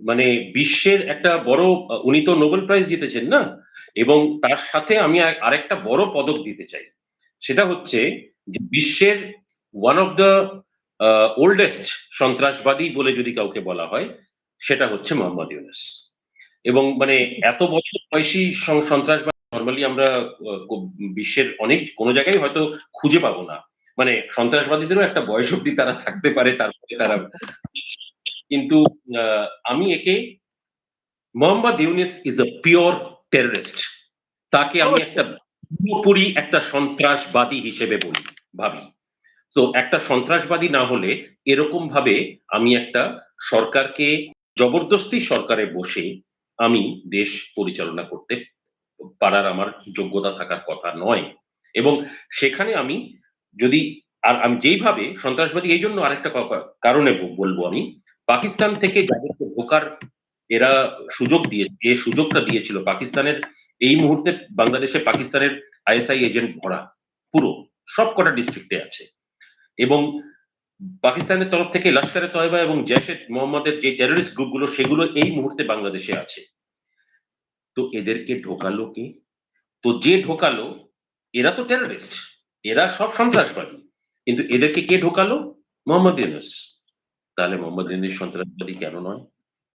মানে বিশ্বের একটা বড়, উনি তো নোবেল প্রাইজ জিতেছেন না, এবং তার সাথে আমি আরেকটা বড় পদক দিতে চাই। সেটা হচ্ছে যে বিশ্বের ওয়ান অফ দ্য ওল্ডেস্ট সন্ত্রাসবাদী বলে যদি কাউকে বলা হয়, সেটা হচ্ছে মোহাম্মদ ইউনুস। এবং মানে এত বছর বয়সী সন্ত্রাসবাদী নর্মালি আমরা বিশ্বের অনেক কোনো জায়গায় হয়তো খুঁজে পাবো না। মানে সন্ত্রাসবাদীদেরও একটা বয়স অব্দি তারা থাকতে পারে, তারপরে তারা, কিন্তু আমি একে, Mohammad Yunus is a pure terrorist. তাকে আমি একটা অবশ্যই। পুরোপুরি একটা সন্ত্রাসবাদী হিসেবে ভাবি। তো একটা সন্ত্রাসবাদী না হলে এরকম ভাবে আমি একটা সরকারকে, জবরদস্তি সরকারে বসে আমি দেশ পরিচালনা করতে পারার আমার যোগ্যতা থাকার কথা নয়। এবং সেখানে আমি যদি, আর আমি যেইভাবে সন্ত্রাসবাদী, এই জন্য আরেকটা কারণে বলবো আমি, পাকিস্তান থেকে যাদেরকে ঢোকার এরা সুযোগ দিয়ে, যে সুযোগটা দিয়েছিল পাকিস্তানের, এই মুহূর্তে বাংলাদেশে পাকিস্তানের আইএসআই এজেন্ট ভরা, পুরো সব কটা ডিস্ট্রিক্টে আছে। এবং পাকিস্তানের তরফ থেকে লস্করে তয়বা এবং জৈশে মোহাম্মদের যে টেররিস্ট গ্রুপগুলো, সেগুলো এই মুহূর্তে বাংলাদেশে আছে। তো এদেরকে ঢোকালো কে? তো যে ঢোকালো, এরা তো টেররিস্ট, এরা সব সন্ত্রাসবাদী, কিন্তু এদেরকে কে ঢোকালো? মোহাম্মদ ইউনুস। তাহলে মোহাম্মদ ইউনুস সন্ত্রাসবাদী কেন নয়?